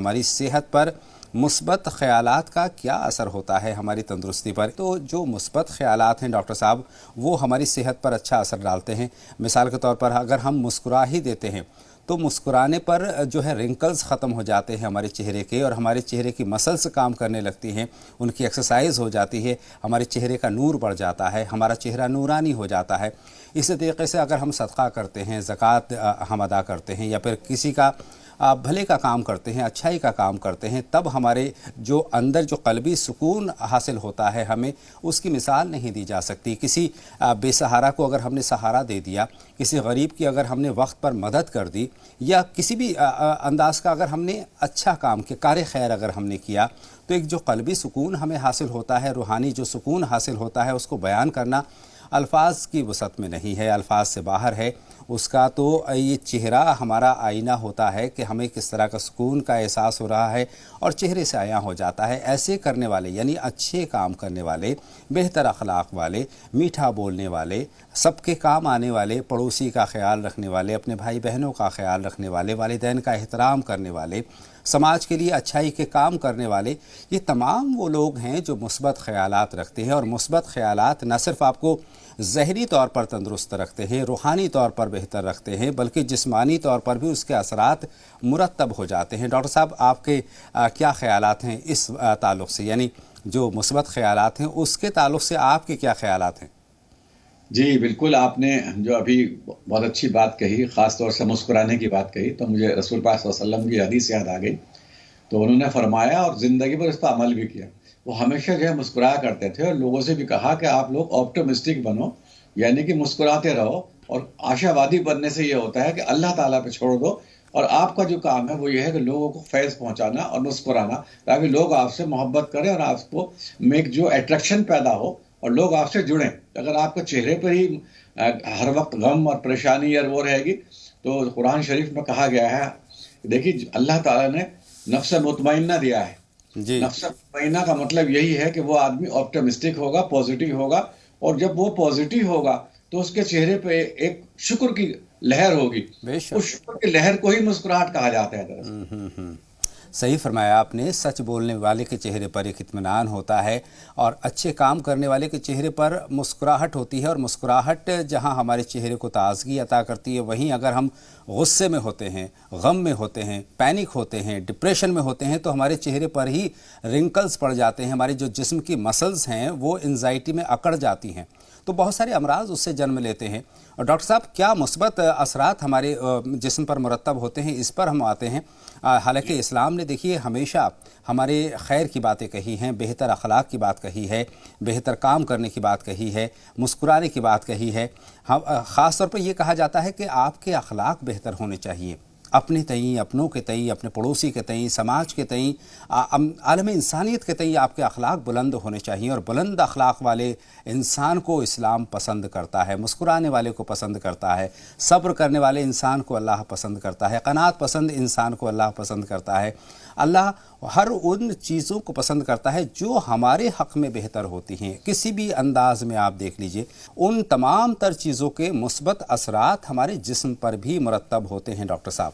ہماری صحت پر مثبت خیالات کا کیا اثر ہوتا ہے ہماری تندرستی پر؟ تو جو مثبت خیالات ہیں ڈاکٹر صاحب وہ ہماری صحت پر اچھا اثر ڈالتے ہیں. مثال کے طور پر اگر ہم مسکرا ہی دیتے ہیں تو مسکرانے پر جو ہے رنکلز ختم ہو جاتے ہیں ہمارے چہرے کے، اور ہمارے چہرے کی مسلز کام کرنے لگتی ہیں، ان کی ایکسرسائز ہو جاتی ہے، ہمارے چہرے کا نور بڑھ جاتا ہے، ہمارا چہرہ نورانی ہو جاتا ہے. اسی طریقے سے اگر ہم صدقہ کرتے ہیں، زکوٰۃ ہم ادا کرتے ہیں، یا پھر کسی کا بھلے کا کام کرتے ہیں، اچھائی کا کام کرتے ہیں، تب ہمارے جو اندر جو قلبی سکون حاصل ہوتا ہے ہمیں، اس کی مثال نہیں دی جا سکتی. کسی بے سہارا کو اگر ہم نے سہارا دے دیا، کسی غریب کی اگر ہم نے وقت پر مدد کر دی، یا کسی بھی انداز کا اگر ہم نے اچھا کام کیا، کار خیر اگر ہم نے کیا، تو ایک جو قلبی سکون ہمیں حاصل ہوتا ہے، روحانی جو سکون حاصل ہوتا ہے، اس کو بیان کرنا الفاظ کی وسعت میں نہیں ہے، الفاظ سے باہر ہے اس کا. تو یہ چہرہ ہمارا آئینہ ہوتا ہے کہ ہمیں کس طرح کا سکون کا احساس ہو رہا ہے، اور چہرے سے عیاں ہو جاتا ہے. ایسے کرنے والے یعنی اچھے کام کرنے والے، بہتر اخلاق والے، میٹھا بولنے والے، سب کے کام آنے والے، پڑوسی کا خیال رکھنے والے، اپنے بھائی بہنوں کا خیال رکھنے والے، والدین کا احترام کرنے والے، سماج کے لیے اچھائی کے کام کرنے والے، یہ تمام وہ لوگ ہیں جو مثبت خیالات رکھتے ہیں. اور مثبت خیالات نہ صرف آپ کو ذہنی طور پر تندرست رکھتے ہیں، روحانی طور پر بہتر رکھتے ہیں، بلکہ جسمانی طور پر بھی اس کے اثرات مرتب ہو جاتے ہیں. ڈاکٹر صاحب آپ کے کیا خیالات ہیں اس تعلق سے؟ یعنی جو مثبت خیالات ہیں اس کے تعلق سے آپ کے کیا خیالات ہیں؟ جی بالکل، آپ نے جو ابھی بہت اچھی بات کہی، خاص طور سے مسکرانے کی بات کہی، تو مجھے رسول پاک صلی اللہ علیہ وسلم کی حدیث یاد آ گئی. تو انہوں نے فرمایا اور زندگی پر اس پر عمل بھی کیا. وہ ہمیشہ جو ہے مسکرایا کرتے تھے، اور لوگوں سے بھی کہا کہ آپ لوگ آپٹمسٹک بنو، یعنی کہ مسکراتے رہو. اور آشا وادی بننے سے یہ ہوتا ہے کہ اللہ تعالیٰ پہ چھوڑ دو، اور آپ کا جو کام ہے وہ یہ ہے کہ لوگوں کو فیض پہنچانا اور مسکرانا، تاکہ لوگ آپ سے محبت کریں اور آپ کو جو اٹریکشن پیدا ہو اور لوگ آپ سے جڑیں. اگر آپ کے چہرے پر ہی ہر وقت غم اور پریشانی اور وہ رہے گی، تو قرآن شریف میں کہا گیا ہے، دیکھیے اللہ تعالیٰ نے نفس مطمئنہ دیا ہے. جی نفس مطمئنہ کا مطلب یہی ہے کہ وہ آدمی آپٹمسٹک ہوگا، پازیٹیو ہوگا، اور جب وہ پازیٹیو ہوگا تو اس کے چہرے پہ ایک شکر کی لہر ہوگی. بے اس شک. شکر کی لہر کو ہی مسکراہٹ کہا جاتا ہے دراصل. صحیح فرمایا آپ نے. سچ بولنے والے کے چہرے پر ایک اطمینان ہوتا ہے، اور اچھے کام کرنے والے کے چہرے پر مسکراہٹ ہوتی ہے. اور مسکراہٹ جہاں ہمارے چہرے کو تازگی عطا کرتی ہے، وہیں اگر ہم غصے میں ہوتے ہیں، غم میں ہوتے ہیں، پینک ہوتے ہیں، ڈپریشن میں ہوتے ہیں، تو ہمارے چہرے پر ہی رنکلز پڑ جاتے ہیں، ہماری جو جسم کی مسلز ہیں وہ انزائٹی میں اکڑ جاتی ہیں، تو بہت سارے امراض اس سے جنم لیتے ہیں. اور ڈاکٹر صاحب کیا مثبت اثرات ہمارے جسم پر مرتب ہوتے ہیں، اس پر ہم آتے ہیں. حالانکہ اسلام نے دیکھیے ہمیشہ ہمارے خیر کی باتیں کہی ہیں، بہتر اخلاق کی بات کہی ہے، بہتر کام کرنے کی بات کہی ہے، مسکرانے کی بات کہی ہے. خاص طور پر یہ کہا جاتا ہے کہ آپ کے اخلاق بہتر ہونے چاہیے، اپنے تئیں، اپنوں کے تئیں، اپنے پڑوسی کے تئیں، سماج کے تئیں، عالم انسانیت کے تئیں آپ کے اخلاق بلند ہونے چاہیے. اور بلند اخلاق والے انسان کو اسلام پسند کرتا ہے، مسکرانے والے کو پسند کرتا ہے، صبر کرنے والے انسان کو اللہ پسند کرتا ہے، قناعت پسند انسان کو اللہ پسند کرتا ہے. اللہ ہر ان چیزوں کو پسند کرتا ہے جو ہمارے حق میں بہتر ہوتی ہیں. کسی بھی انداز میں آپ دیکھ لیجئے، ان تمام تر چیزوں کے مثبت اثرات ہمارے جسم پر بھی مرتب ہوتے ہیں. ڈاکٹر صاحب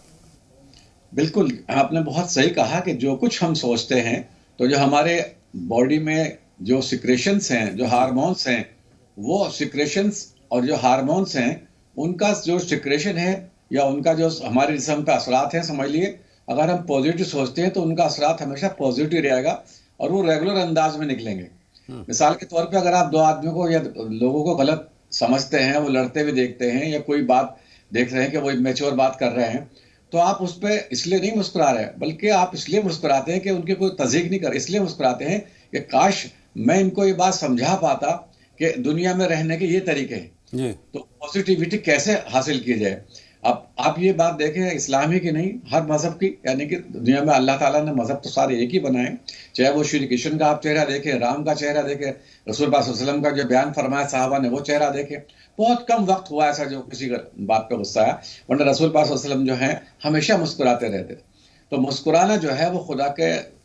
بالکل آپ نے بہت صحیح کہا کہ جو کچھ ہم سوچتے ہیں، تو جو ہمارے باڈی میں جو سیکریشنز ہیں، جو ہارمونس ہیں، وہ سیکریشنز اور جو ہارمونس ہیں، ان کا جو سیکریشن ہے یا ان کا جو ہمارے جسم پہ اثرات ہیں، سمجھ لیے اگر ہم پازیٹیو سوچتے ہیں تو ان کا اثرات ہمیشہ پازیٹیو رہے گا، اور وہ ریگولر انداز میں نکلیں گے. مثال کے طور پہ اگر آپ دو آدمیوں کو یا لوگوں کو غلط سمجھتے ہیں، وہ لڑتے ہوئے دیکھتے ہیں، یا کوئی بات دیکھ رہے ہیں کہ وہ میچور بات کر رہے ہیں، تو آپ اس پہ اس لیے نہیں مسکرا رہے، بلکہ آپ اس لیے مسکراتے ہیں کہ ان کی کوئی تذیق نہیں کر، اس لیے مسکراتے ہیں کہ کاش میں ان کو یہ بات سمجھا پاتا کہ دنیا میں رہنے کے یہ طریقے ہیں، جی تو پازیٹیوٹی کیسے حاصل کی جائے. اب آپ یہ بات دیکھیں، اسلامی کی نہیں، ہر مذہب کی، یعنی کہ دنیا میں اللہ تعالیٰ نے مذہب تو سارے ایک ہی بنائے، چاہے وہ شری کرشن کا آپ چہرہ دیکھیں، رام کا چہرہ دیکھیں، رسول پاک صلی اللہ علیہ وسلم کا جو بیان فرمایا صحابہ نے وہ چہرہ دیکھیں. بہت کم وقت ہوا ایسا جو کسی کا بات پہ غصہ ہے، ورنہ رسول پاک صلی اللہ علیہ وسلم جو ہیں ہمیشہ مسکراتے رہتے. تو مسکرانا جو ہے وہ خدا کے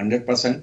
100%,